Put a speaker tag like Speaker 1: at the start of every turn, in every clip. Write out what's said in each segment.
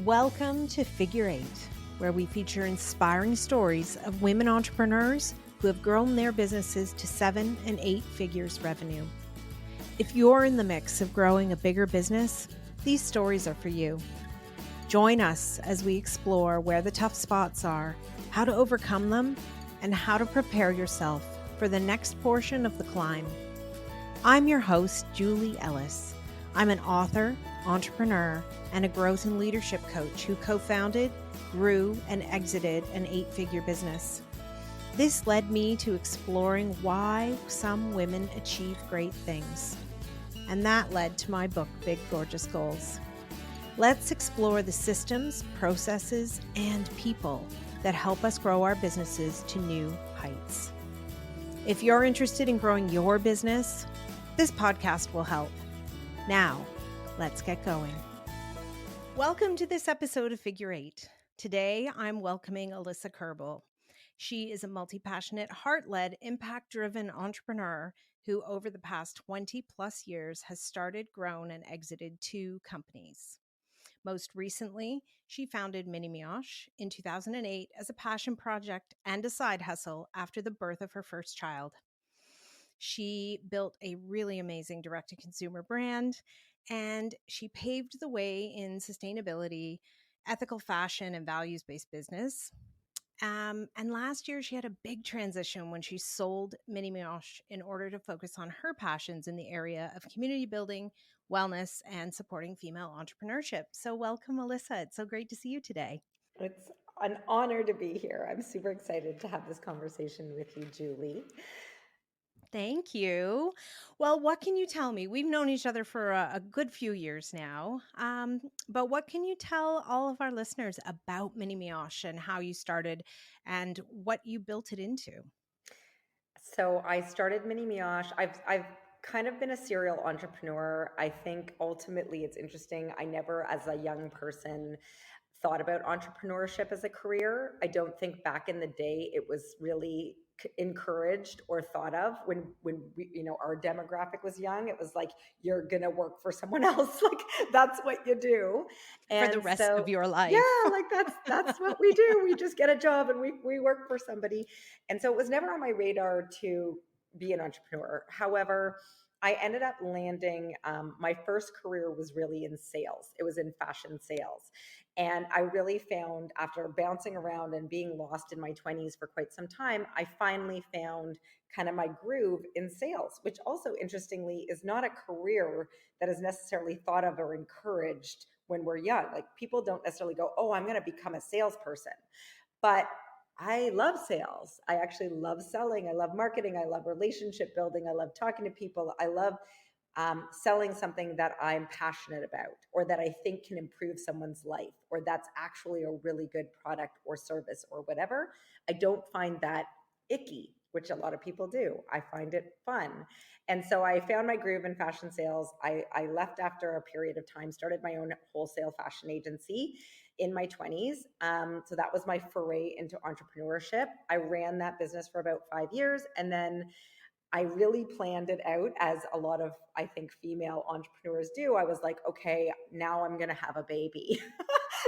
Speaker 1: Welcome to Figure Eight, where we feature inspiring stories of women entrepreneurs who have grown their businesses to 7 and 8 figures revenue. If you're in the mix of growing a bigger business, these stories are for you. Join us as we explore where the tough spots are, how to overcome them, and how to prepare yourself for the next portion of the climb. I'm your host, Julie Ellis. I'm an author, entrepreneur, and a growth and leadership coach who co-founded, grew, and exited an 8-figure business. This led me to exploring why some women achieve great things. And that led to my book, Big Gorgeous Goals. Let's explore the systems, processes, and people that help us grow our businesses to new heights. If you're interested in growing your business, this podcast will help. Now, let's get going. Welcome to this episode of Figure Eight. Today, I'm welcoming Alyssa Kerbel. She is a multi-passionate, heart-led, impact-driven entrepreneur who over the past 20 plus years has started, grown, and exited 2 companies. Most recently, she founded mioche in 2008 as a passion project and a side hustle after the birth of her first child. She built a really amazing direct-to-consumer brand, and she paved the way in sustainability, ethical fashion, and values-based business. And last year, she had a big transition when she sold mioche in order to focus on her passions in the area of community building, wellness, and supporting female entrepreneurship. So welcome, Alyssa. It's so great to see you today.
Speaker 2: It's an honor to be here. I'm super excited to have this conversation with you, Julie.
Speaker 1: Thank you. Well, what can you tell me? We've known each other for a good few years now, but what can you tell all of our listeners about mioche and how you started and what you built it into?
Speaker 2: So I started Mini Mioche. I've kind of been a serial entrepreneur. I think ultimately it's interesting. I never, as a young person, thought about entrepreneurship as a career. I don't think back in the day it was really encouraged or thought of when we, our demographic was young. It was like you're gonna work for someone else, like that's what you do.
Speaker 1: For the
Speaker 2: And
Speaker 1: rest
Speaker 2: so
Speaker 1: of your
Speaker 2: yeah,
Speaker 1: life.
Speaker 2: like that's what we do. We just get a job and we work for somebody. And so it was never on my radar to be an entrepreneur. However, I ended up landing, my first career was really in sales. It was in fashion sales. And I really found, after bouncing around and being lost in my 20s for quite some time, I finally found kind of my groove in sales, which also interestingly is not a career that is necessarily thought of or encouraged when we're young. Like people don't necessarily go, oh, I'm going to become a salesperson. But I love sales. I actually love selling. I love marketing. I love relationship building. I love talking to people. I love selling something that I'm passionate about or that I think can improve someone's life or that's actually a really good product or service or whatever. I don't find that icky, which a lot of people do. I find it fun. And so I found my groove in fashion sales. I left after a period of time, started my own wholesale fashion agency in my 20s. So that was my foray into entrepreneurship. I ran that business for about 5 years. And then I really planned it out, as a lot of, I think, female entrepreneurs do. I was like, okay, now I'm going to have a baby.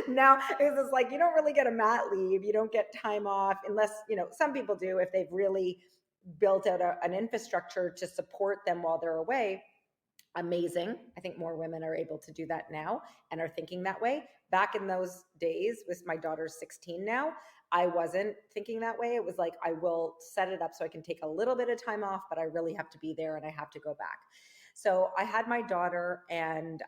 Speaker 2: Now it's like, you don't really get a mat leave. You don't get time off unless, some people do if they've really built out an infrastructure to support them while they're away. Amazing. I think more women are able to do that now and are thinking that way. Back in those days, with my daughter's 16 now, I wasn't thinking that way. It was like, I will set it up so I can take a little bit of time off, but I really have to be there and I have to go back. So I had my daughter, and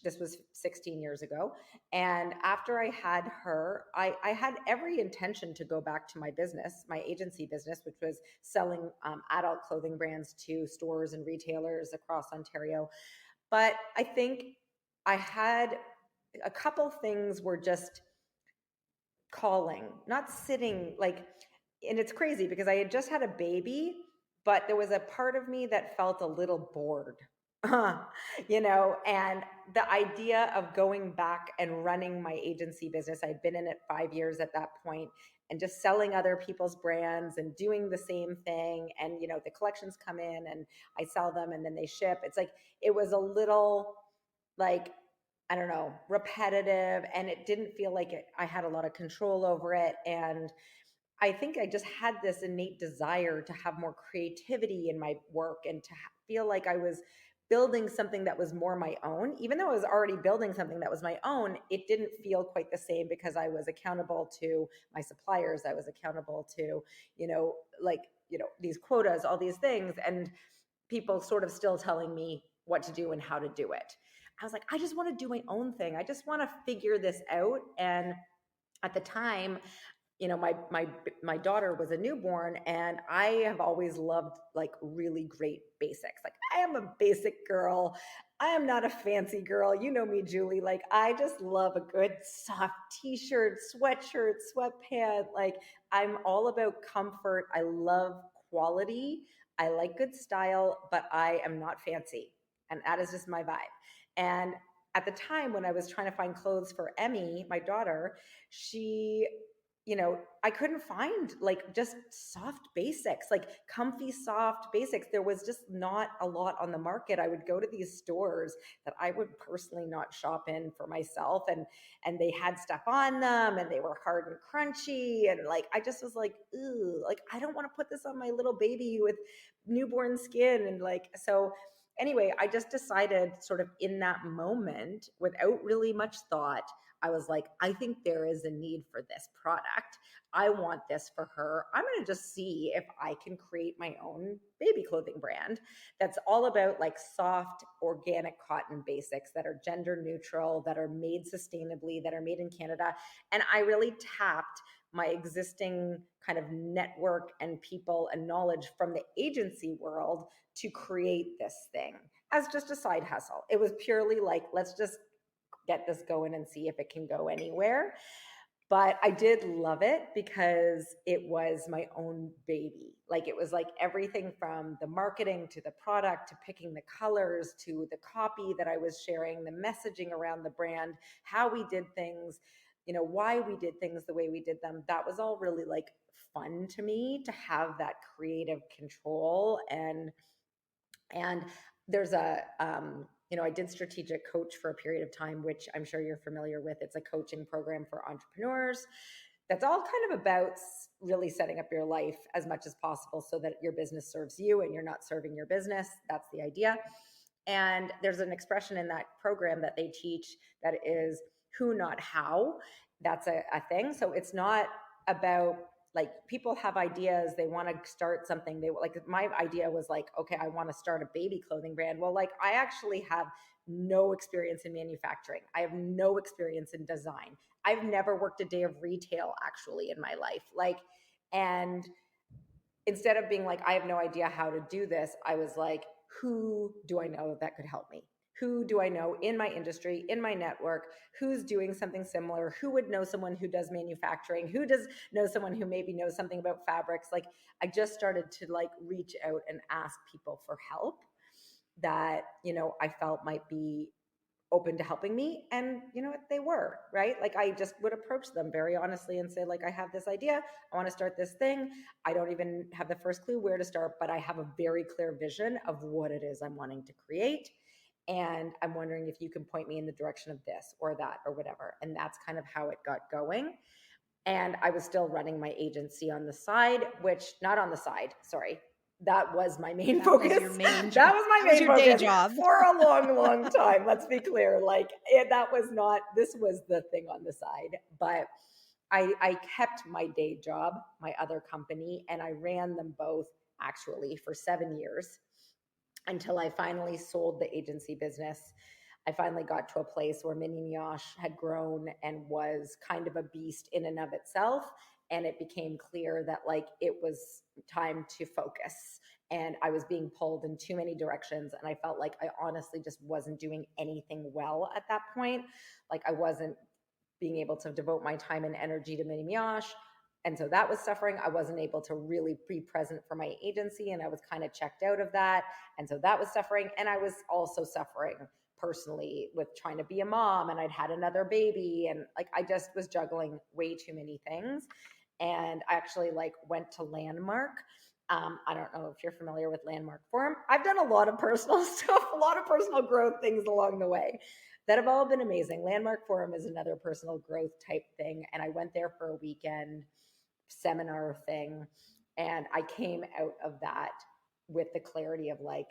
Speaker 2: this was 16 years ago. And after I had her, I had every intention to go back to my business, my agency business, which was selling adult clothing brands to stores and retailers across Ontario. But I think I had a couple things were just calling, not sitting like, and it's crazy because I had just had a baby, but there was a part of me that felt a little bored. And the idea of going back and running my agency business, I'd been in it 5 years at that point, and just selling other people's brands and doing the same thing. And, the collections come in and I sell them and then they ship. It's like, it was a little like I don't know, repetitive, and it didn't feel like I had a lot of control over it. And I think I just had this innate desire to have more creativity in my work and to feel like I was building something that was more my own. Even though I was already building something that was my own, it didn't feel quite the same because I was accountable to my suppliers. I was accountable to, like, these quotas, all these things, and people sort of still telling me what to do and how to do it. I was like, I just want to do my own thing. I just want to figure this out. And at the time, my daughter was a newborn, and I have always loved like really great basics. Like, I am a basic girl. I am not a fancy girl. You know me, Julie. Like, I just love a good soft t-shirt, sweatshirt, sweatpant. Like, I'm all about comfort. I love quality. I like good style, but I am not fancy. And that is just my vibe. And at the time when I was trying to find clothes for Emmy, my daughter, she, I couldn't find like just soft basics, like comfy, soft basics. There was just not a lot on the market. I would go to these stores that I would personally not shop in for myself. And they had stuff on them and they were hard and crunchy. And like, I just was like, ooh, like, I don't want to put this on my little baby with newborn skin. And like, so anyway, I just decided sort of in that moment without really much thought, I was like, I think there is a need for this product. I want this for her. I'm going to just see if I can create my own baby clothing brand that's all about like soft, organic cotton basics that are gender neutral, that are made sustainably, that are made in Canada. And I really tapped my existing kind of network and people and knowledge from the agency world to create this thing as just a side hustle. It was purely like, let's just get this going and see if it can go anywhere. But I did love it because it was my own baby. Like, it was like everything from the marketing to the product to picking the colors to the copy that I was sharing, the messaging around the brand, how we did things, why we did things the way we did them. That was all really like fun to me, to have that creative control. And there's I did strategic coach for a period of time, which I'm sure you're familiar with. It's a coaching program for entrepreneurs that's all kind of about really setting up your life as much as possible so that your business serves you and you're not serving your business. That's the idea. And there's an expression in that program that they teach that is who, not how. That's a thing. So it's not about, like, people have ideas, they want to start something. They like, my idea was like, okay, I want to start a baby clothing brand. Well, like, I actually have no experience in manufacturing. I have no experience in design. I've never worked a day of retail actually in my life. Like, and instead of being like, I have no idea how to do this, I was like, who do I know that could help me? Who do I know in my industry, in my network, who's doing something similar? Who would know someone who does manufacturing? Who does know someone who maybe knows something about fabrics? Like, I just started to like reach out and ask people for help that, I felt might be open to helping me. And you know what, they were, right? Like, I just would approach them very honestly and say, like, I have this idea, I want to start this thing. I don't even have the first clue where to start, but I have a very clear vision of what it is I'm wanting to create, and I'm wondering if you can point me in the direction of this or that or whatever. And that's kind of how it got going. And I was still running my agency on the side, which, not on the side, sorry, that was my main focus.
Speaker 1: Was your main
Speaker 2: that was my main
Speaker 1: your day
Speaker 2: focus
Speaker 1: job
Speaker 2: for a long, long time. Let's be clear. Like, that was not, this was the thing on the side. But I kept my day job, my other company, and I ran them both actually for 7 years until I finally sold the agency business. I finally got to a place where Mini Mioche had grown and was kind of a beast in and of itself. And it became clear that like it was time to focus. And I was being pulled in too many directions. And I felt like I honestly just wasn't doing anything well at that point. Like, I wasn't being able to devote my time and energy to Mini Mioche. And so that was suffering. I wasn't able to really be present for my agency, and I was kind of checked out of that. And so that was suffering. And I was also suffering personally with trying to be a mom, and I'd had another baby, and like, I just was juggling way too many things. And I actually like went to Landmark. I don't know if you're familiar with Landmark Forum. I've done a lot of personal stuff, a lot of personal growth things along the way. that have all been amazing. Landmark Forum is another personal growth type thing. And I went there for a weekend seminar thing. And I came out of that with the clarity of like,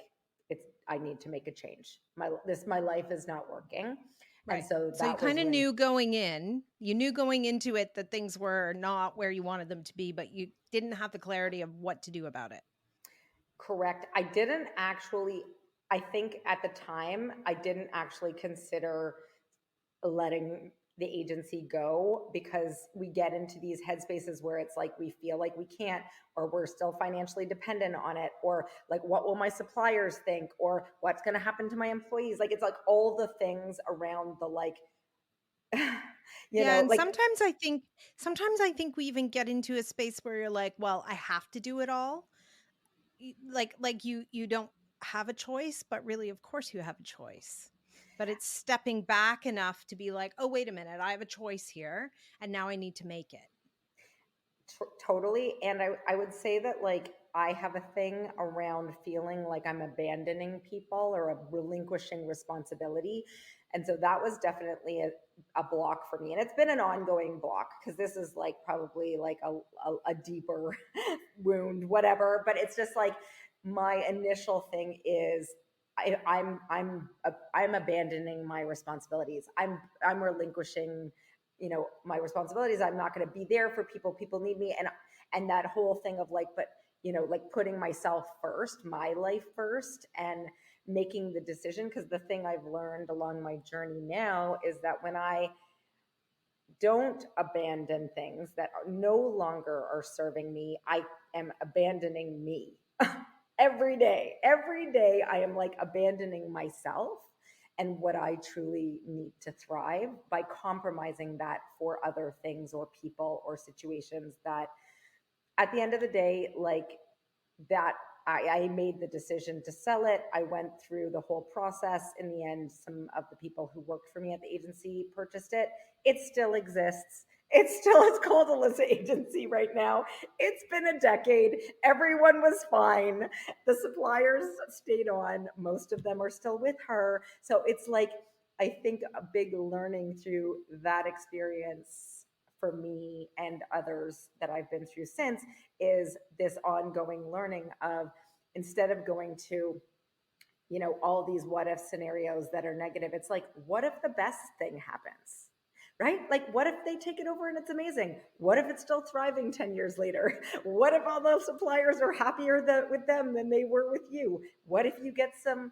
Speaker 2: I need to make a change. My life is not working. And
Speaker 1: Right.
Speaker 2: so
Speaker 1: So you
Speaker 2: that was
Speaker 1: kind of
Speaker 2: when,
Speaker 1: knew you knew going into it that things were not where you wanted them to be, but you didn't have the clarity of what to do about it.
Speaker 2: correct. I didn't actually, I think at the time, I didn't actually consider letting the agency go, because we get into these headspaces where it's like we feel like we can't, or we're still financially dependent on it, or like what will my suppliers think, or what's going to happen to my employees. Like it's like all the things around the like
Speaker 1: Yeah, and
Speaker 2: like
Speaker 1: sometimes I think we even get into a space where you're like, well, I have to do it all. Like you don't have a choice, but really of course you have a choice. But it's stepping back enough to be like, oh, wait a minute, I have a choice here, and now I need to make it.
Speaker 2: Totally. And I would say that like I have a thing around feeling like I'm abandoning people or relinquishing responsibility. And so that was definitely a block for me. And it's been an ongoing block, because this is like probably like a deeper wound, whatever. But it's just like my initial thing is I'm abandoning my responsibilities. I'm relinquishing, my responsibilities. I'm not going to be there for people. People need me. And that whole thing of like, but like putting myself first, my life first, and making the decision. Because the thing I've learned along my journey now is that when I don't abandon things that no longer are serving me, I am abandoning me. Every day. Every day I am like abandoning myself and what I truly need to thrive, by compromising that for other things or people or situations that at the end of the day, like that, I made the decision to sell it. I went through the whole process. In the end, some of the people who worked for me at the agency purchased it. It still exists. It's called Alyssa Agency right now. It's been a decade. Everyone was fine. The suppliers stayed on. Most of them are still with her. So it's like, I think a big learning through that experience for me and others that I've been through since is this ongoing learning of, instead of going to, all these what if scenarios that are negative, it's like, what if the best thing happens? Right? Like, what if they take it over and it's amazing? What if it's still thriving 10 years later? What if all those suppliers are happier with them than they were with you? What if you get some,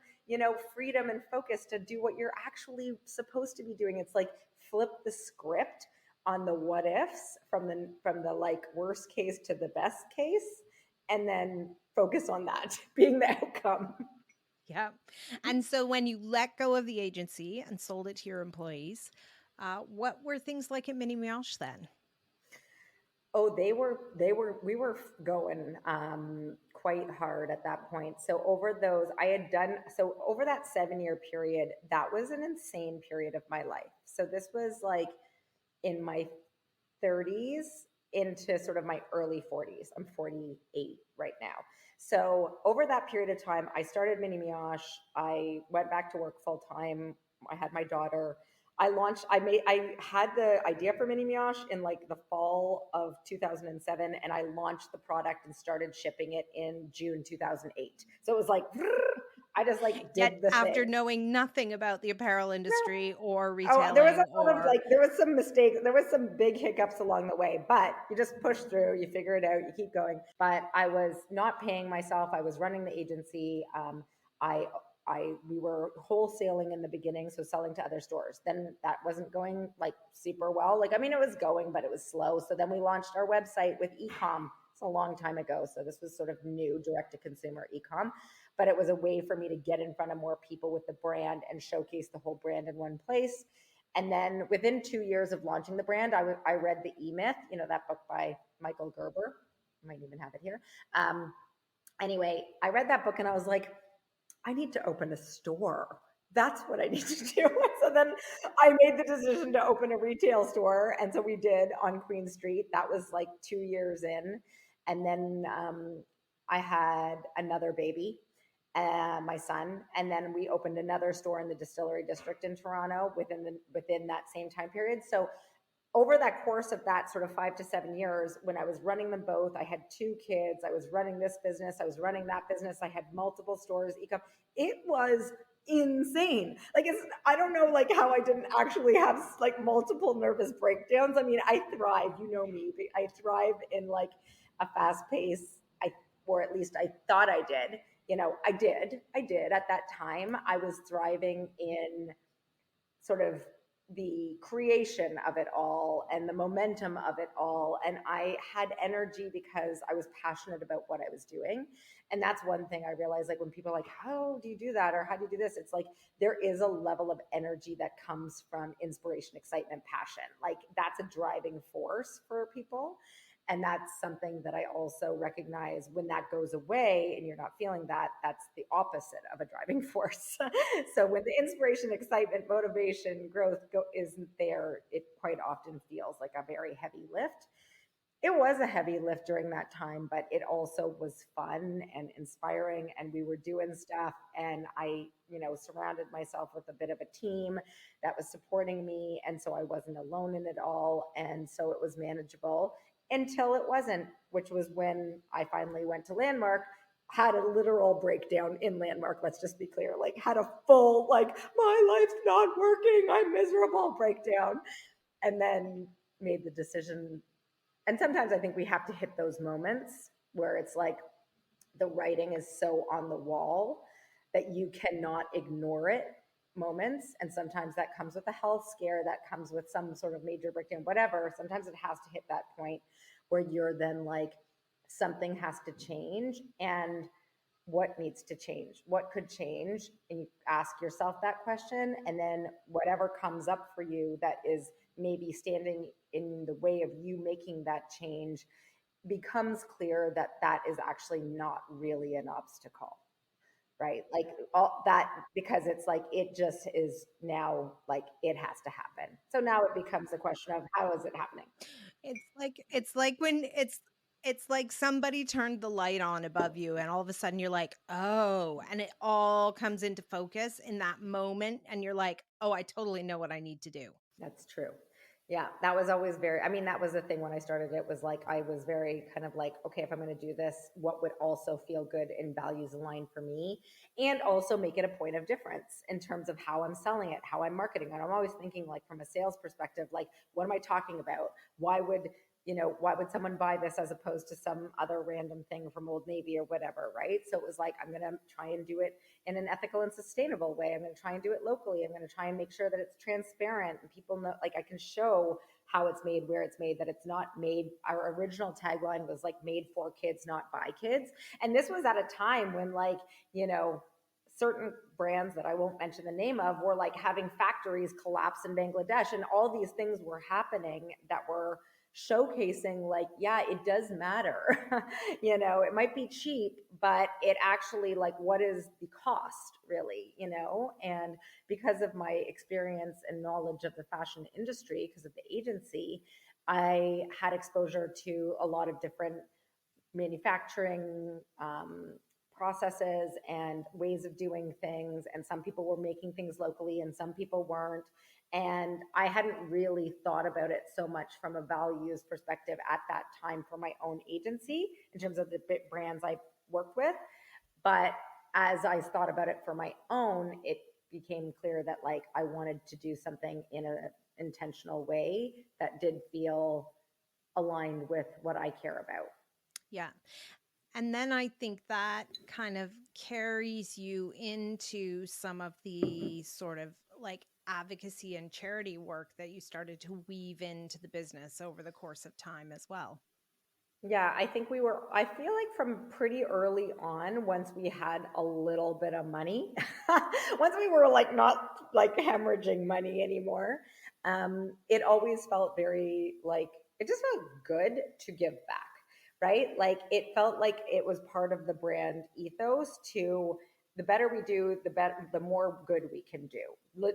Speaker 2: freedom and focus to do what you're actually supposed to be doing? It's like flip the script on the what ifs from the like worst case to the best case, and then focus on that being the outcome.
Speaker 1: Yeah. And so when you let go of the agency and sold it to your employees, what were things like at Mini Mioche then?
Speaker 2: Oh, we were going quite hard at that point. So over that 7-year period, that was an insane period of my life. So this was like in my 30s into sort of my early 40s. I'm 48 right now. So over that period of time, I started Mini Mioche. I went back to work full time. I had my daughter. I had the idea for Mini Mioche in like the fall of 2007, and I launched the product and started shipping it in June 2008. So it was like, I just like
Speaker 1: Yet
Speaker 2: did the
Speaker 1: after
Speaker 2: thing.
Speaker 1: knowing nothing about the apparel industry or
Speaker 2: Oh, there was
Speaker 1: retailing
Speaker 2: a lot of
Speaker 1: or
Speaker 2: like, there was some mistakes, there was some big hiccups along the way, but you just push through, you figure it out, you keep going. But I was not paying myself. I was running the agency. I, we were wholesaling in the beginning, so selling to other stores. Then that wasn't going like super well. Like, I mean, it was going, but it was slow. So then we launched our website with e-com. It's a long time ago. So this was sort of new direct to consumer e-com, but it was a way for me to get in front of more people with the brand and showcase the whole brand in one place. And then within 2 years of launching the brand, I read The E-Myth, that book by Michael Gerber. I might even have it here. Anyway, I read that book and I was like, I need to open a store. That's what I need to do. So then I made the decision to open a retail store. And so we did on Queen Street. That was like 2 years in. And then I had another baby. my son, and then we opened another store in the distillery district in Toronto within that same time period. So over that course of that sort of 5 to 7 years, when I was running them both, I had 2 kids, I was running this business, I was running that business, I had multiple stores, it was insane. Like, I don't know, like, how I didn't actually have like multiple nervous breakdowns. I mean, I thrive, you know me, I thrive in like a fast pace. Or at least I thought I did. I did at that time. I was thriving in sort of the creation of it all and the momentum of it all. And I had energy because I was passionate about what I was doing. And that's one thing I realized, like, when people are like, how do you do that? Or how do you do this? It's like, there is a level of energy that comes from inspiration, excitement, passion. Like, that's a driving force for people. And that's something that I also recognize when that goes away and you're not feeling that, that's the opposite of a driving force. So when the inspiration, excitement, motivation, growth isn't there, it quite often feels like a very heavy lift. It was a heavy lift during that time, but it also was fun and inspiring. And we were doing stuff. And I, surrounded myself with a bit of a team that was supporting me. And so I wasn't alone in it all. And so it was manageable until it wasn't, which was when I finally went to Landmark, had a literal breakdown in Landmark. Let's just be clear, like, had a full, like, my life's not working, I'm miserable breakdown. And then made the decision. And sometimes I think we have to hit those moments where it's like the writing is so on the wall that you cannot ignore it moments. And sometimes that comes with a health scare, that comes with some sort of major breakdown, whatever. Sometimes it has to hit that point where you're then like, something has to change. And what needs to change? What could change? And you ask yourself that question. And then whatever comes up for you that is maybe standing in the way of you making that change becomes clear that that is actually not really an obstacle, right? Like, all that, because it's like, it just is now, like, it has to happen. So now it becomes a question of, how is it happening?
Speaker 1: It's like somebody turned the light on above you and all of a sudden you're like, "Oh," and it all comes into focus in that moment and you're like, "Oh, I totally know what I need to do."
Speaker 2: That's true. Yeah, that was always that was the thing when I started. It was like, I was very kind of like, okay, if I'm going to do this, what would also feel good and values aligned for me, and also make it a point of difference in terms of how I'm selling it, how I'm marketing it. I'm always thinking, like, from a sales perspective, like, what am I talking about? Why would someone buy this as opposed to some other random thing from Old Navy or whatever, right? So it was like, I'm going to try and do it in an ethical and sustainable way. I'm going to try and do it locally. I'm going to try and make sure that it's transparent and people know, like, I can show how it's made, where it's made, that it's not made. Our original tagline was like, made for kids, not by kids. And this was at a time when, like, certain brands that I won't mention the name of were like having factories collapse in Bangladesh, and all these things were happening that were showcasing, like, yeah, it does matter. It might be cheap, but it actually, like, what is the cost really? And because of my experience and knowledge of the fashion industry, because of the agency, I had exposure to a lot of different manufacturing processes and ways of doing things. And some people were making things locally and some people weren't. And I hadn't really thought about it so much from a values perspective at that time for my own agency in terms of the brands I worked with. But as I thought about it for my own, it became clear that, like, I wanted to do something in an intentional way that did feel aligned with what I care about.
Speaker 1: Yeah. And then I think that kind of carries you into some of the sort of like advocacy and charity work that you started to weave into the business over the course of time as well.
Speaker 2: Yeah, I feel like from pretty early on, once we had a little bit of money, once we were like not like hemorrhaging money anymore, it always felt very like, it just felt good to give back, right? Like, it felt like it was part of the brand ethos to, the better we do, the better, the more good we can do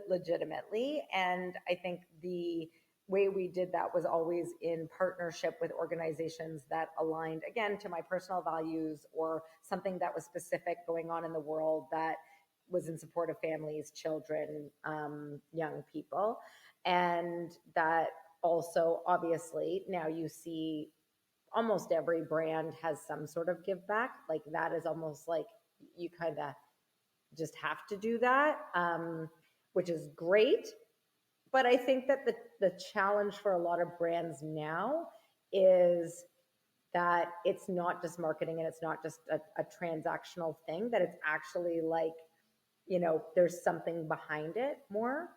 Speaker 2: legitimately. And I think the way we did that was always in partnership with organizations that aligned, again, to my personal values, or something that was specific going on in the world that was in support of families, children, young people. And that also, obviously, now you see almost every brand has some sort of give back. Like that is almost like you kind of just have to do that, which is great. But I think that the challenge for a lot of brands now is that it's not just marketing and it's not just a transactional thing, that it's actually like, there's something behind it more,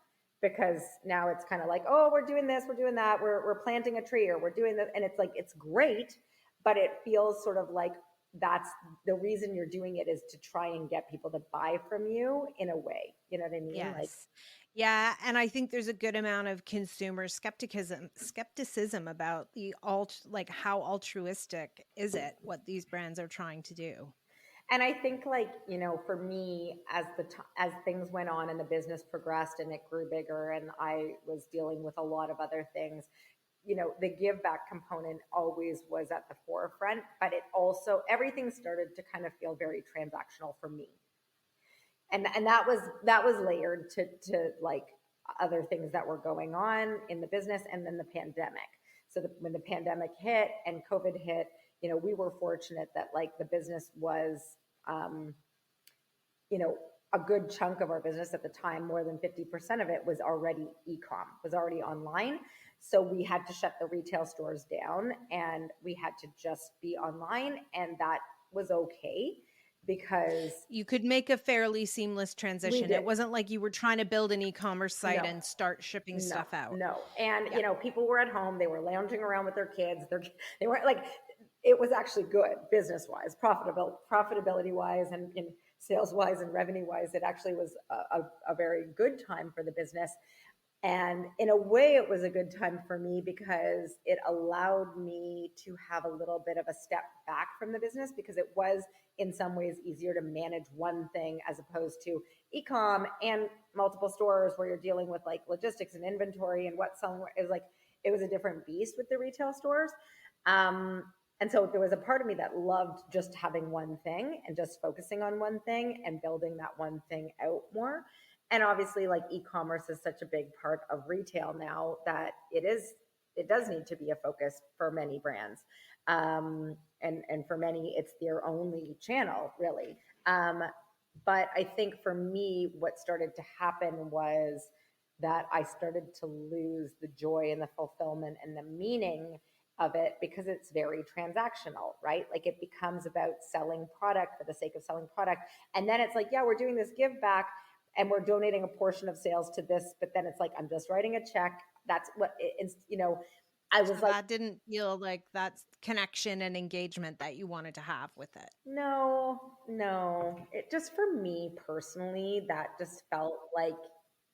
Speaker 2: because now it's kind of like, oh, we're doing this, we're doing that, we're planting a tree, or we're doing this. And it's like, it's great, but it feels sort of like that's the reason you're doing it, is to try and get people to buy from you in a way. You know what I mean? Like,
Speaker 1: Yes. Yeah, and I think there's a good amount of consumer skepticism about the like how altruistic is it what these brands are trying to do.
Speaker 2: and I think, like, for me, as as things went on and the business progressed and it grew bigger, and I was dealing with a lot of other things, the give back component always was at the forefront, but it also, everything started to kind of feel very transactional for me. And that was layered to like other things that were going on in the business, and then the pandemic. So when the pandemic hit and COVID hit, we were fortunate that, like, the business was, um, a good chunk of our business at the time, more than 50% of it was already e-com, was already online. So we had to shut the retail stores down and we had to just be online. And that was okay, because
Speaker 1: You could make a fairly seamless
Speaker 2: we
Speaker 1: transition.
Speaker 2: did.
Speaker 1: It wasn't like you were trying to build an e-commerce site
Speaker 2: No,
Speaker 1: and start shipping
Speaker 2: no,
Speaker 1: stuff out.
Speaker 2: no. And,
Speaker 1: Yeah.
Speaker 2: people were at home, they were lounging around with their kids. They weren't like, it was actually good business wise, profitability wise, and sales wise and revenue wise. It actually was a very good time for the business. And in a way, it was a good time for me because it allowed me to have a little bit of a step back from the business, because it was in some ways easier to manage one thing as opposed to e-com and multiple stores where you're dealing with like logistics and inventory and what's selling. It was like, it was a different beast with the retail stores. Um, and so there was a part of me that loved just having one thing and just focusing on one thing and building that one thing out more. And obviously, like, e-commerce is such a big part of retail now that it does need to be a focus for many brands. And for many, it's their only channel, really. But I think for me, what started to happen was that I started to lose the joy and the fulfillment and the meaning of it, because it's very transactional, right? Like, it becomes about selling product for the sake of selling product. And then it's like, yeah, we're doing this give back and we're donating a portion of sales to this, but then it's like, I'm just writing a check. That's what it's, I was
Speaker 1: So
Speaker 2: like,
Speaker 1: that didn't feel like that's connection and engagement that you wanted to have with it.
Speaker 2: no, no. It just, for me personally, that just felt like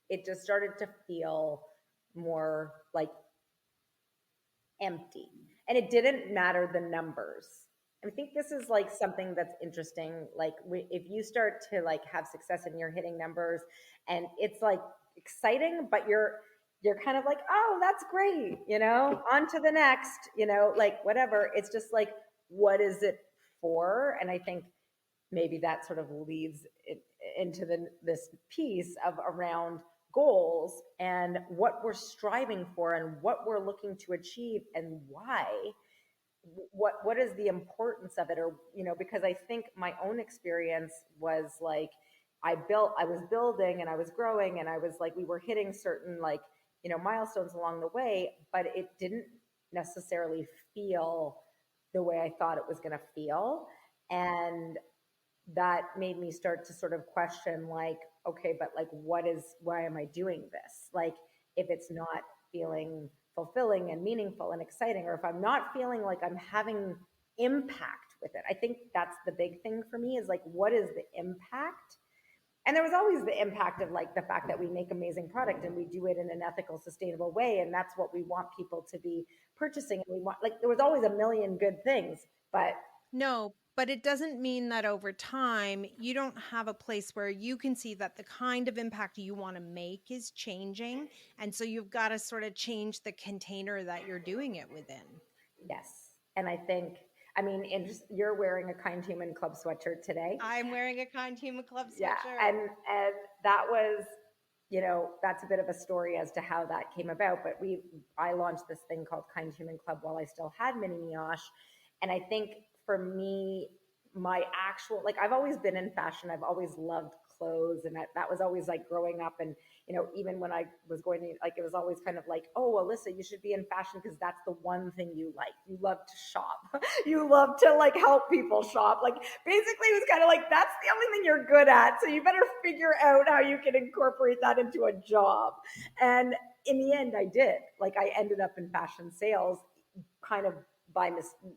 Speaker 2: it just started to feel more like empty. And it didn't matter the numbers. I think this is like something that's interesting. Like, if you start to like have success and you're hitting numbers and it's like exciting, but you're kind of like, oh, that's great, on to the next, like whatever. It's just like, what is it for? And I think maybe that sort of leads it into this piece of around goals and what we're striving for and what we're looking to achieve and why. What is the importance of it? Or, because I think my own experience was like, I was building and I was growing and I was like, we were hitting certain, like, milestones along the way, but it didn't necessarily feel the way I thought it was going to feel. And that made me start to sort of question, like, okay, but like, why am I doing this? Like, if it's not feeling fulfilling and meaningful and exciting, or if I'm not feeling like I'm having impact with it. I think that's the big thing for me, is like, what is the impact? And there was always the impact of like the fact that we make amazing product and we do it in an ethical, sustainable way. And that's what we want people to be purchasing. And we want, like, there was always a million good things, but
Speaker 1: No, But it doesn't mean that over time, you don't have a place where you can see that the kind of impact you want to make is changing. And so you've got to sort of change the container that you're doing it within.
Speaker 2: Yes. And I think, I mean, you're wearing a Kind Human Club sweatshirt today.
Speaker 1: I'm wearing a Kind Human Club
Speaker 2: Yeah.
Speaker 1: sweatshirt.
Speaker 2: And that was, you know, that's a bit of a story as to how that came about. But I launched this thing called Kind Human Club while I still had Mini Mioche. And I think for me, my actual, like, I've always been in fashion. I've always loved clothes. And that was always like growing up. And, you know, even when I was going to, like, it was always kind of like, oh, Alyssa, you should be in fashion because that's the one thing you like. You love to shop. You love to like help people shop. Like, basically, it was kind of like, that's the only thing you're good at. So you better figure out how you can incorporate that into a job. And in the end, I did. Like, I ended up in fashion sales kind of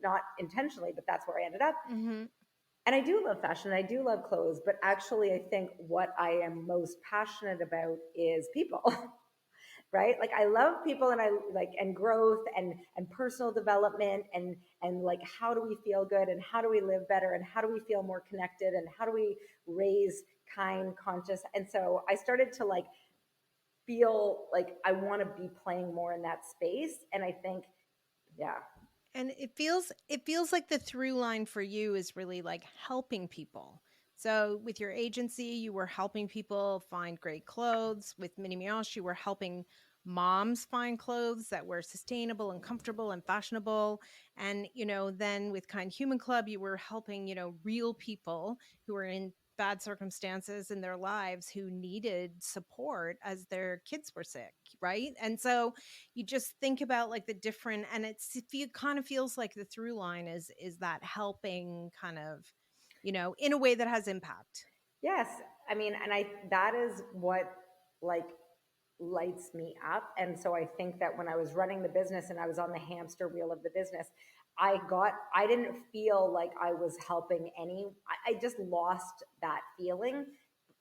Speaker 2: not intentionally, but that's where I ended up.
Speaker 1: Mm-hmm.
Speaker 2: And I do love fashion. I do love clothes, but actually, I think what I am most passionate about is people. Right? Like, I love people, and I like, and growth, and personal development, and like, how do we feel good, and how do we live better, and how do we feel more connected, and how do we raise kind, conscious. And so I started to like feel like I want to be playing more in that space. And I think, yeah.
Speaker 1: And it feels like the through line for you is really like helping people. So with your agency, you were helping people find great clothes. With Mini Mioche, you were helping moms find clothes that were sustainable and comfortable and fashionable. And, then with Kind Human Club, you were helping, real people who were in bad circumstances in their lives who needed support as their kids were sick, right? And so you just think about like the different, and it kind of feels like the through line is that helping kind of, in a way that has impact.
Speaker 2: Yes. I mean, and that is what like lights me up. And so I think that when I was running the business and I was on the hamster wheel of the business, I didn't feel like I was helping I just lost that feeling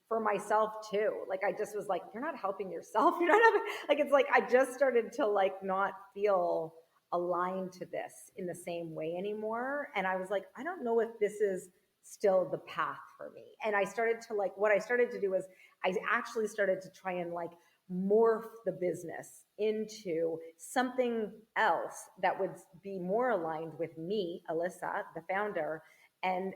Speaker 2: for myself too. Like, I just was like, you're not helping yourself. You're not helping. Like, it's like, I just started to like not feel aligned to this in the same way anymore. And I was like, I don't know if this is still the path for me. And I started to like, what I started to do was I actually started to try and like morph the business into something else that would be more aligned with me, Alyssa, the founder, and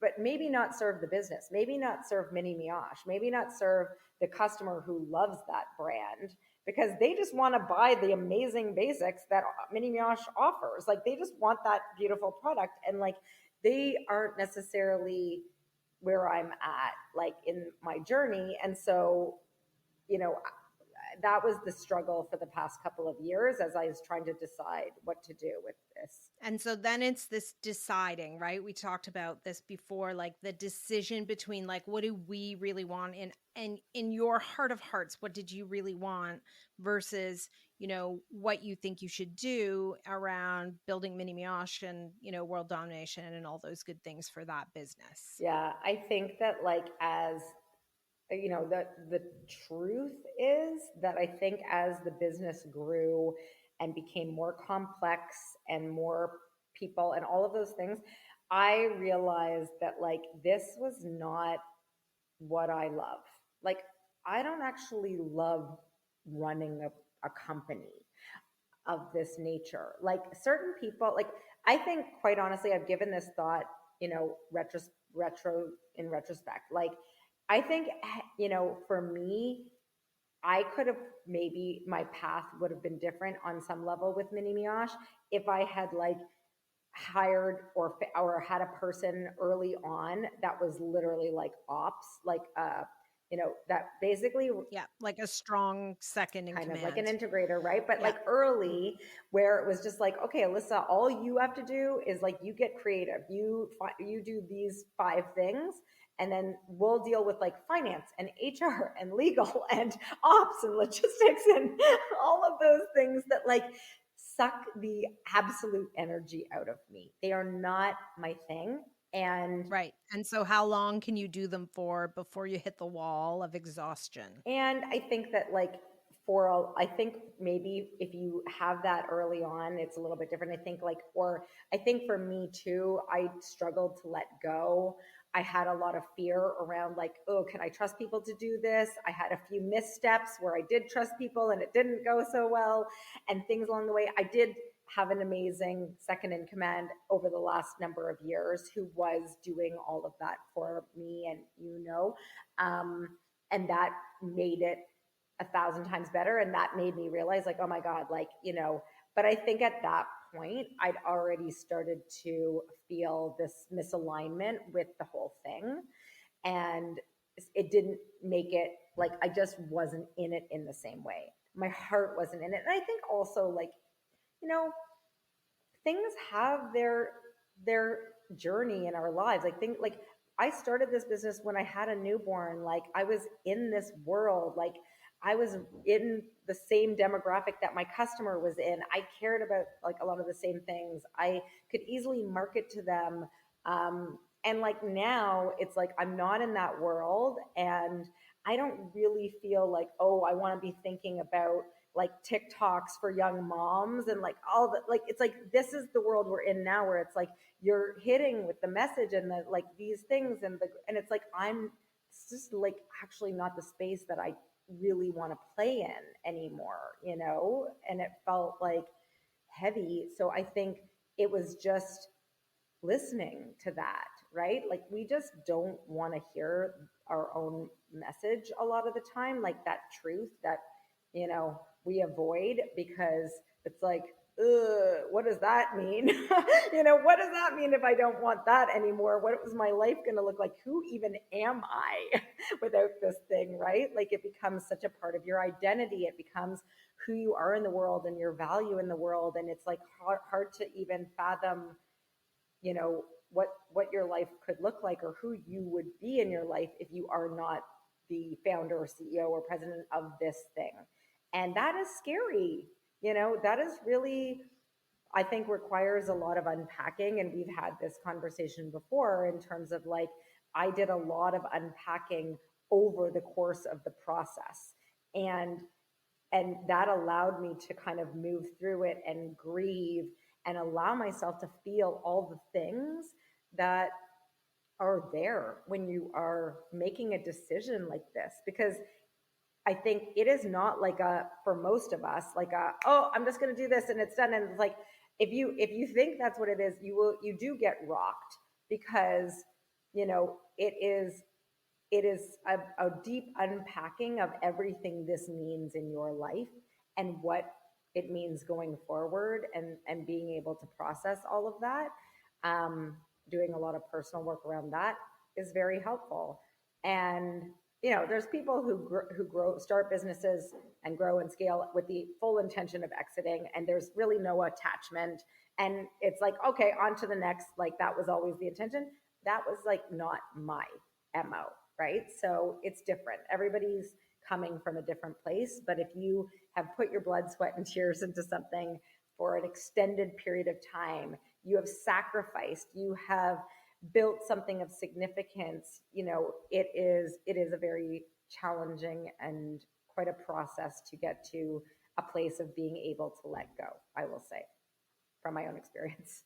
Speaker 2: but maybe not serve the business, maybe not serve Mini Mioche, maybe not serve the customer who loves that brand because they just want to buy the amazing basics that Mini Mioche offers. Like, they just want that beautiful product, and like, they aren't necessarily where I'm at, like, in my journey. And so, you know, that was the struggle for the past couple of years as I was trying to decide what to do with this.
Speaker 1: And so then it's this deciding, right? We talked about this before, like the decision between like what do we really want, and in your heart of hearts, what did you really want versus, what you think you should do around building Mini Mioche and, world domination and all those good things for that business.
Speaker 2: Yeah, I think that, like, as you know, the truth is that I think as the business grew and became more complex and more people and all of those things, I realized that like this was not what I love. Like, I don't actually love running a company of this nature. Like, certain people, like, I think, quite honestly, I've given this thought, retro in retrospect. Like, I think, for me, I could have, maybe my path would have been different on some level with Mini Mioche if I had like hired or had a person early on that was literally like ops, like that basically
Speaker 1: Yeah, like a strong second in
Speaker 2: kind of like an
Speaker 1: command.
Speaker 2: integrator, right? But
Speaker 1: Yeah.
Speaker 2: like early, where it was just like, okay, Alyssa, all you have to do is like, you get creative, you do these 5 things, and then we'll deal with like finance and HR and legal and ops and logistics and all of those things that like suck the absolute energy out of me. They are not my thing. And
Speaker 1: Right. And so how long can you do them for before you hit the wall of exhaustion?
Speaker 2: I think that, like, I think maybe if you have that early on, it's a little bit different. I think I think for me too, I struggled to let go. I had a lot of fear around like, oh, can I trust people to do this? I had a few missteps where I did trust people and it didn't go so well and things along the way. I did have an amazing second in command over the last number of years who was doing all of that for me and and that made it 1,000 times better. And that made me realize like, oh my God, but I think at that point, I'd already started to feel this misalignment with the whole thing. And it didn't make it like I just wasn't in it in the same way. My heart wasn't in it. And I think also like, you know, things have their journey in our lives. Like I started this business when I had a newborn. Like I was in this world. Like I was in the same demographic that my customer was in. I cared about like a lot of the same things. I could easily market to them. And like now it's like I'm not in that world and I don't really feel like, oh, I want to be thinking about like TikToks for young moms and like all the like it's like this is the world we're in now where it's like you're hitting with the message and the like these things and it's like it's just like actually not the space that I really want to play in anymore, and it felt like heavy. So I think it was just listening to that, right? Like we just don't want to hear our own message a lot of the time, like that truth that, we avoid because it's like, what does that mean? What does that mean if I don't want that anymore? What was my life going to look like? Who even am I without this thing, right? Like it becomes such a part of your identity. It becomes who you are in the world and your value in the world. And it's like hard to even fathom what your life could look like or who you would be in your life if you are not the founder or CEO or president of this thing. And that is scary. That is really, I think, requires a lot of unpacking. And we've had this conversation before in terms of like I did a lot of unpacking over the course of the process. And that allowed me to kind of move through it and grieve and allow myself to feel all the things that are there when you are making a decision like this. Because I think it is not like for most of us, like oh, I'm just going to do this and it's done. And it's like, if you think that's what it is, you do get rocked because, it is a deep unpacking of everything this means in your life and what it means going forward and being able to process all of that. Doing a lot of personal work around that is very helpful. And there's people who start businesses and grow and scale with the full intention of exiting, and there's really no attachment. And it's like, okay, on to the next. Like that was always the intention. That was like not my MO, right? So it's different. Everybody's coming from a different place. But if you have put your blood, sweat, and tears into something for an extended period of time, you have sacrificed, you have built something of significance, it is a very challenging and quite a process to get to a place of being able to let go, I will say, from my own experience.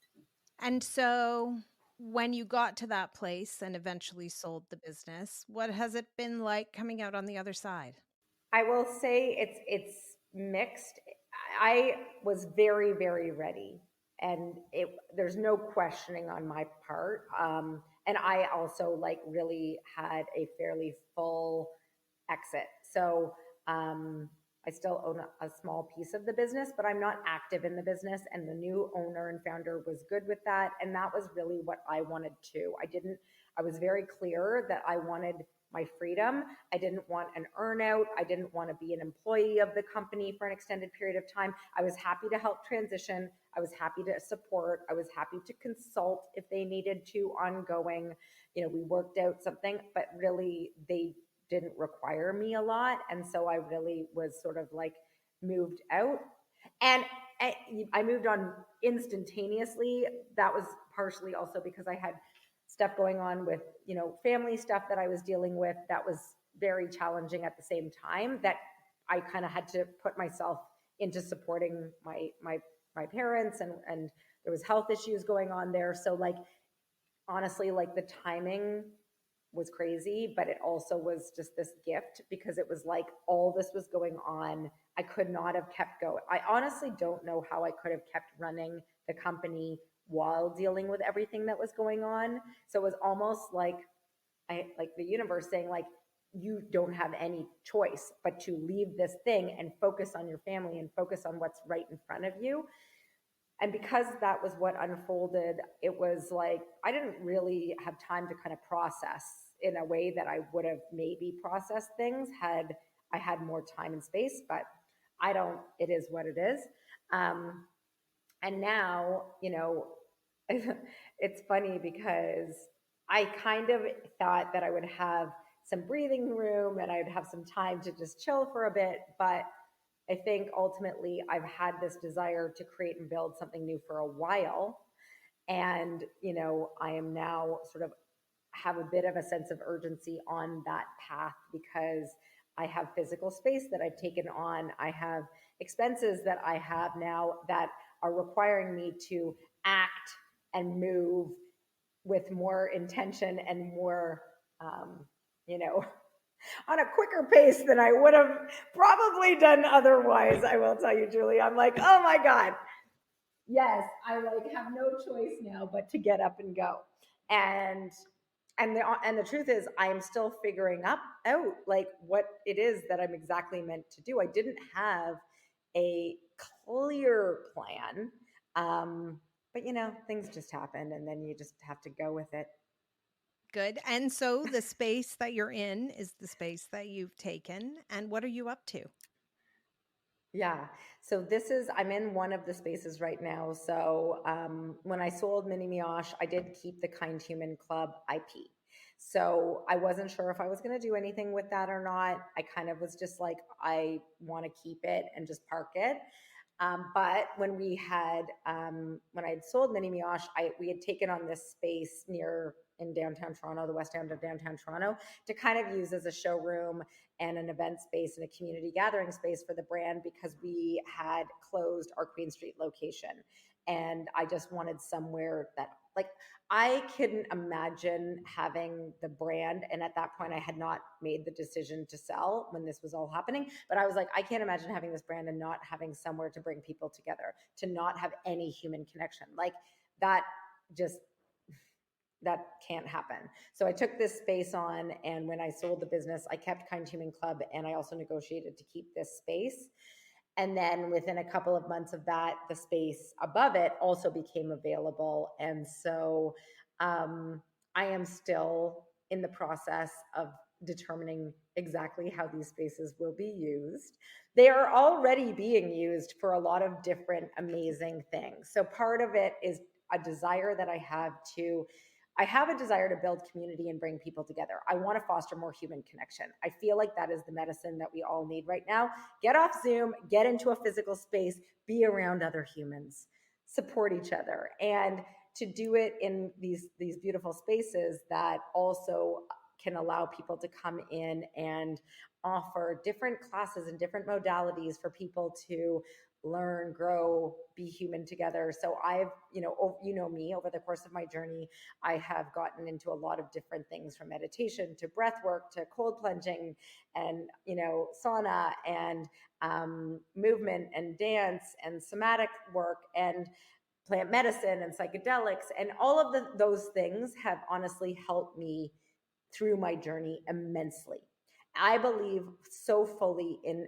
Speaker 1: And so when you got to that place and eventually sold the business, what has it been like coming out on the other side?
Speaker 2: I will say it's mixed. I was very, very ready, and there's no questioning on my part. And I also like really had a fairly full exit. So I still own a small piece of the business, but I'm not active in the business. And the new owner and founder was good with that. And that was really what I wanted to. I was very clear that I wanted my freedom. I didn't want an earnout. I didn't want to be an employee of the company for an extended period of time. I was happy to help transition. I was happy to support. I was happy to consult if they needed to ongoing. We worked out something, but really they didn't require me a lot. And so I really was sort of like moved out. And I moved on instantaneously. That was partially also because I had stuff going on with, family stuff that I was dealing with that was very challenging at the same time, that I kind of had to put myself into supporting my parents, and there was health issues going on there. So like honestly, like the timing was crazy, but it also was just this gift because it was like all this was going on. I could not have kept going. I honestly don't know how I could have kept running the company while dealing with everything that was going on. So it was almost like like the universe saying like you don't have any choice but to leave this thing and focus on your family and focus on what's right in front of you. And because that was what unfolded, it was like I didn't really have time to kind of process in a way that I would have maybe processed things had I had more time and space. But I don't. It is what it is. Um, and now, it's funny because I kind of thought that I would have some breathing room and I'd have some time to just chill for a bit, but I think ultimately I've had this desire to create and build something new for a while. And, I am now sort of have a bit of a sense of urgency on that path because I have physical space that I've taken on. I have expenses that I have now that are requiring me to act and move with more intention and more, um, you know, on a quicker pace than I would have probably done otherwise. I will tell you, Julie, I'm like, oh my God, yes, I like have no choice now but to get up and go. And the truth is I am still figuring out like what it is that I'm exactly meant to do. I didn't have a clear plan. But things just happen and then you just have to go with it.
Speaker 1: Good. And so the space that you're in is the space that you've taken. And what are you up to?
Speaker 2: Yeah. So I'm in one of the spaces right now. So when I sold Mini Mioche, I did keep the Kind Human Club IP. So I wasn't sure if I was going to do anything with that or not. I kind of was just like, I want to keep it and just park it. But when I had sold Mini Mioche, we had taken on this space in downtown Toronto, the west end of downtown Toronto, to kind of use as a showroom and an event space and a community gathering space for the brand because we had closed our Queen Street location. And I just wanted somewhere that, like, I couldn't imagine having the brand. And at that point, I had not made the decision to sell when this was all happening. But I was like, I can't imagine having this brand and not having somewhere to bring people together, to not have any human connection. Like that just that can't happen. So I took this space on, and when I sold the business, I kept Kind Human Club, and I also negotiated to keep this space. And then within a couple of months of that, the space above it also became available. And so I am still in the process of determining exactly how these spaces will be used. They are already being used for a lot of different amazing things. So part of it is a desire that I have a desire to build community and bring people together. I want to foster more human connection. I feel like that is the medicine that we all need right now. Get off Zoom, get into a physical space, be around other humans, support each other, and to do it in these beautiful spaces that also can allow people to come in and offer different classes and different modalities for people to learn, grow, be human together. So I've, me, over the course of my journey, I have gotten into a lot of different things from meditation to breath work to cold plunging and, sauna and movement and dance and somatic work and plant medicine and psychedelics. And all of those things have honestly helped me through my journey immensely. I believe so fully and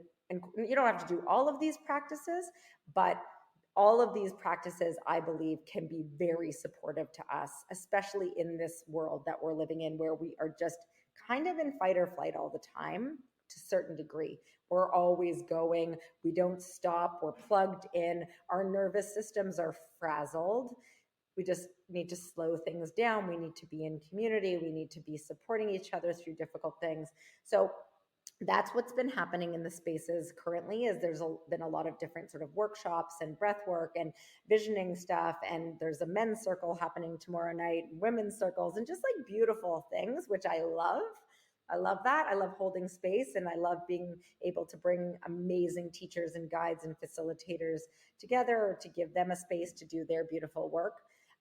Speaker 2: you don't have to do all of these practices, but all of these practices, I believe, can be very supportive to us, especially in this world that we're living in where we are just kind of in fight or flight all the time to a certain degree. We're always going, we don't stop, we're plugged in, our nervous systems are frazzled. We just need to slow things down. We need to be in community. We need to be supporting each other through difficult things. So that's what's been happening in the spaces currently is been a lot of different sort of workshops and breath work and visioning stuff. And there's a men's circle happening tomorrow night, women's circles, and just like beautiful things, which I love. I love that. I love holding space, and I love being able to bring amazing teachers and guides and facilitators together to give them a space to do their beautiful work,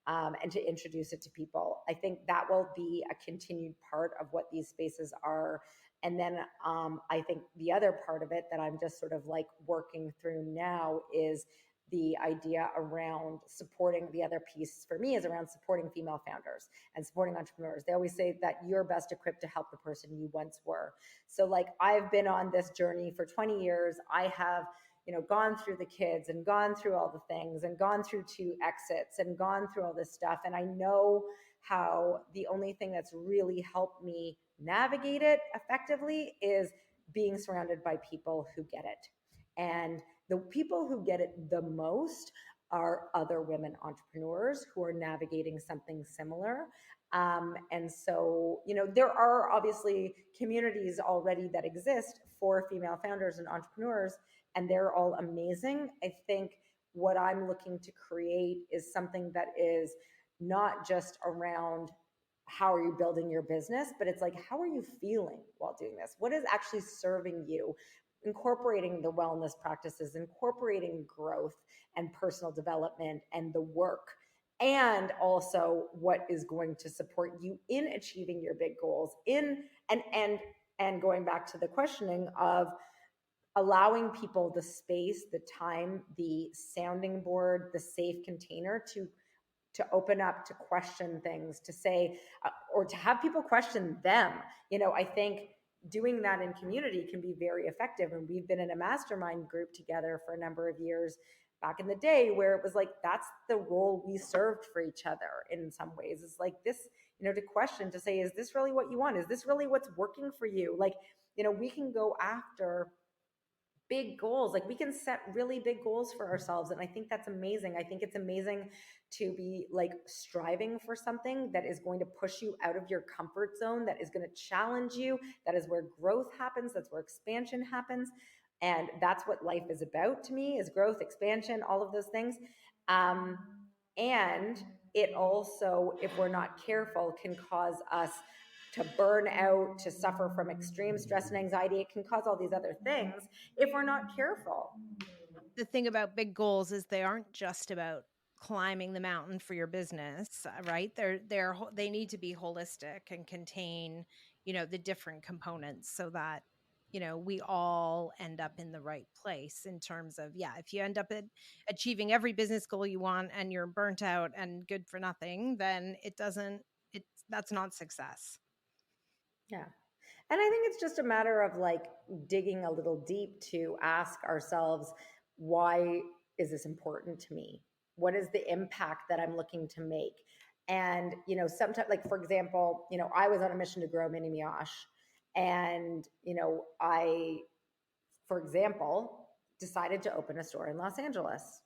Speaker 2: and to introduce it to people. I think that will be a continued part of what these spaces are. And then I think the other part of it that I'm just sort of like working through now is the idea around supporting. The other piece for me is around supporting female founders and supporting entrepreneurs. They always say that you're best equipped to help the person you once were. So like I've been on this journey for 20 years. I have, gone through the kids and gone through all the things and gone through 2 exits and gone through all this stuff. And I know how the only thing that's really helped me navigate it effectively is being surrounded by people who get it. And the people who get it the most are other women entrepreneurs who are navigating something similar. And so, there are obviously communities already that exist for female founders and entrepreneurs, and they're all amazing. I think what I'm looking to create is something that is not just around how are you building your business, but it's like, how are you feeling while doing this? What is actually serving you? Incorporating the wellness practices, incorporating growth and personal development and the work, and also what is going to support you in achieving your big goals, in and going back to the questioning of allowing people the space, the time, the sounding board, the safe container to open up, to question things, to say, or to have people question them. I think doing that in community can be very effective. And we've been in a mastermind group together for a number of years back in the day where it was like, that's the role we served for each other in some ways. It's like this, to question, to say, is this really what you want? Is this really what's working for you? Like, we can go after big goals. Like we can set really big goals for ourselves. And I think that's amazing. I think it's amazing to be like striving for something that is going to push you out of your comfort zone, that is going to challenge you. That is where growth happens. That's where expansion happens. And that's what life is about to me, is growth, expansion, all of those things. And it also, if we're not careful, can cause us to burn out, to suffer from extreme stress and anxiety. It can cause all these other things if we're not careful.
Speaker 1: The thing about big goals is they aren't just about climbing the mountain for your business, right? They need to be holistic and contain, the different components so that, we all end up in the right place in terms of, yeah, if you end up achieving every business goal you want and you're burnt out and good for nothing, then that's not success.
Speaker 2: Yeah. And I think it's just a matter of like digging a little deep to ask ourselves, why is this important to me? What is the impact that I'm looking to make? And, sometimes, like, for example, I was on a mission to grow mini mioche. And, I, for example, decided to open a store in Los Angeles.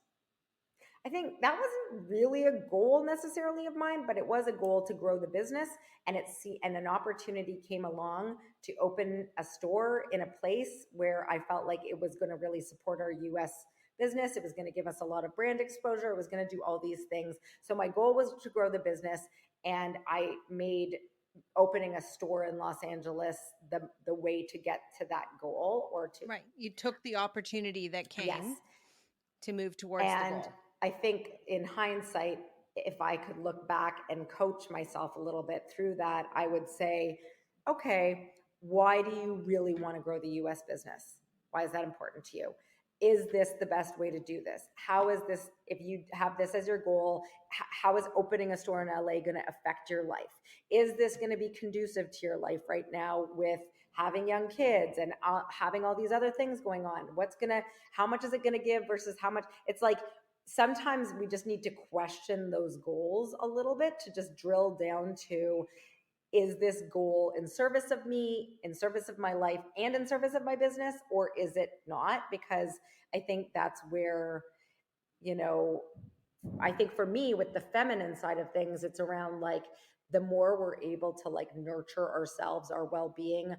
Speaker 2: I think that wasn't really a goal necessarily of mine, but it was a goal to grow the business. And and an opportunity came along to open a store in a place where I felt like it was going to really support our US business. It was going to give us a lot of brand exposure. It was going to do all these things. So my goal was to grow the business, and I made opening a store in Los Angeles the way to get to that goal, or to
Speaker 1: Right. You took the opportunity that came.
Speaker 2: Yes.
Speaker 1: To move towards the
Speaker 2: And
Speaker 1: goal.
Speaker 2: I think in hindsight, if I could look back and coach myself a little bit through that, I would say, okay, why do you really want to grow the US business? Why is that important to you? Is this the best way to do this? How is this, if you have this as your goal, how is opening a store in LA going to affect your life? Is this going to be conducive to your life right now with having young kids and having all these other things going on? How much is it going to give versus how much? It's like, sometimes we just need to question those goals a little bit to just drill down to, is this goal in service of me, in service of my life, and in service of my business, or is it not? Because I think that's where, I think for me with the feminine side of things, it's around like, the more we're able to like nurture ourselves, our well-being,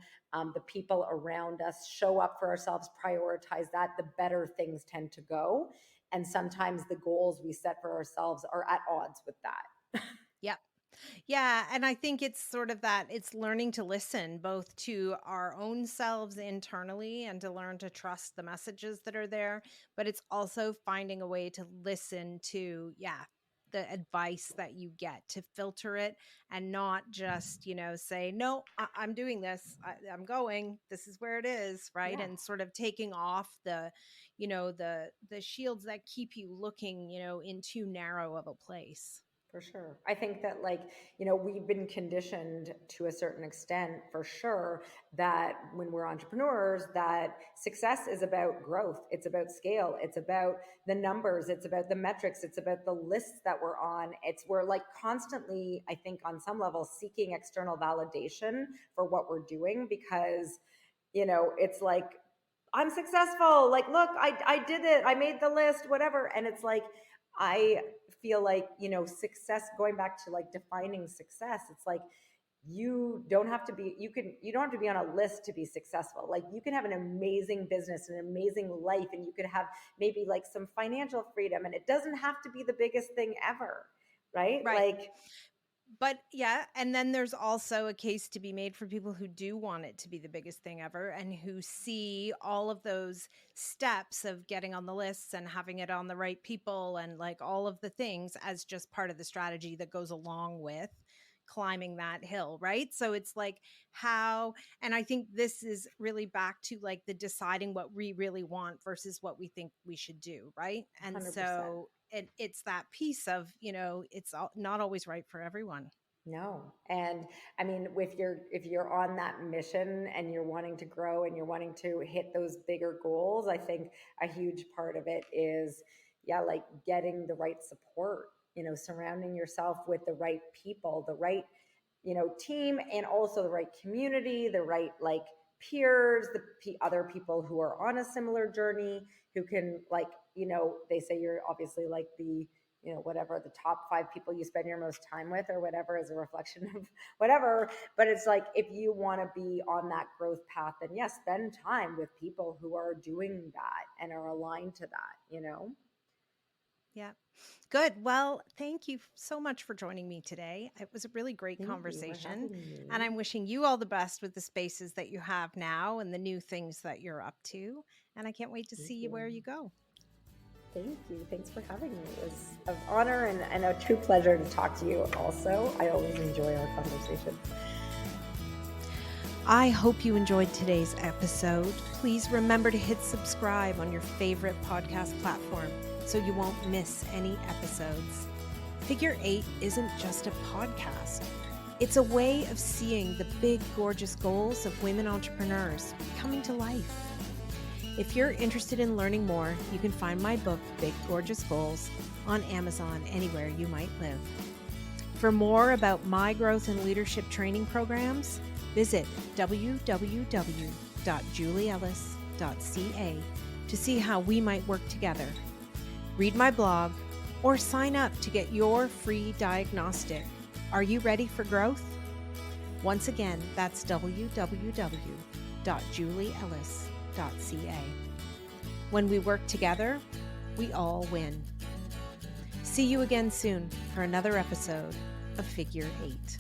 Speaker 2: the people around us, show up for ourselves, prioritize that, the better things tend to go. And sometimes the goals we set for ourselves are at odds with that.
Speaker 1: Yep. Yeah, and I think it's sort of that it's learning to listen both to our own selves internally and to learn to trust the messages that are there, but it's also finding a way to listen to, yeah, the advice that you get, to filter it and not just, say, no, I'm doing this. I'm going. This is where it is, right?
Speaker 2: Yeah.
Speaker 1: And sort of taking off the shields that keep you looking, in too narrow of a place.
Speaker 2: For sure. I think that, like, we've been conditioned to a certain extent, for sure, that when we're entrepreneurs, that success is about growth. It's about scale. It's about the numbers. It's about the metrics. It's about the lists that we're on. We're like constantly, I think, on some level, seeking external validation for what we're doing because, it's like, I'm successful. Like, look, I did it. I made the list, whatever. And it's like, I feel like, success, going back to like defining success, it's like, you don't have to be on a list to be successful. Like, you can have an amazing business, an amazing life, and you could have maybe like some financial freedom, and it doesn't have to be the biggest thing ever. Right.
Speaker 1: Right.
Speaker 2: Like,
Speaker 1: But yeah, and then there's also a case to be made for people who do want it to be the biggest thing ever and who see all of those steps of getting on the lists and having it on the right people and like all of the things as just part of the strategy that goes along with climbing that hill, right? So it's like and I think this is really back to like the deciding what we really want versus what we think we should do, right? And
Speaker 2: 100%.
Speaker 1: so it's that piece of, not always right for everyone.
Speaker 2: No. And I mean, if you're on that mission and you're wanting to grow and you're wanting to hit those bigger goals, I think a huge part of it is, yeah, like getting the right support, surrounding yourself with the right people, the right, team, and also the right community, the right like peers, other people who are on a similar journey, who can, like, they say you're obviously like the, whatever, the top 5 people you spend your most time with or whatever is a reflection of whatever. But it's like, if you want to be on that growth path, then yes, spend time with people who are doing that and are aligned to that.
Speaker 1: Yeah. Good. Well, thank you so much for joining me today. It was a really great
Speaker 2: Thank you for
Speaker 1: conversation.
Speaker 2: having
Speaker 1: And
Speaker 2: me.
Speaker 1: I'm wishing you all the best with the spaces that you have now and the new things that you're up to. And I can't wait to
Speaker 2: Thank
Speaker 1: see you
Speaker 2: you.
Speaker 1: where you go.
Speaker 2: Thank you. Thanks for having me. It was an honor and a true pleasure to talk to you also. I always enjoy our conversations.
Speaker 1: I hope you enjoyed today's episode. Please remember to hit subscribe on your favorite podcast platform so you won't miss any episodes. Figure 8 isn't just a podcast. It's a way of seeing the big, gorgeous goals of women entrepreneurs coming to life. If you're interested in learning more, you can find my book, Big Gorgeous Goals, on Amazon anywhere you might live. For more about my growth and leadership training programs, visit www.julieellis.ca to see how we might work together. Read my blog or sign up to get your free diagnostic. Are you ready for growth? Once again, that's www.julieellis.ca. When we work together, we all win. See you again soon for another episode of Figure 8.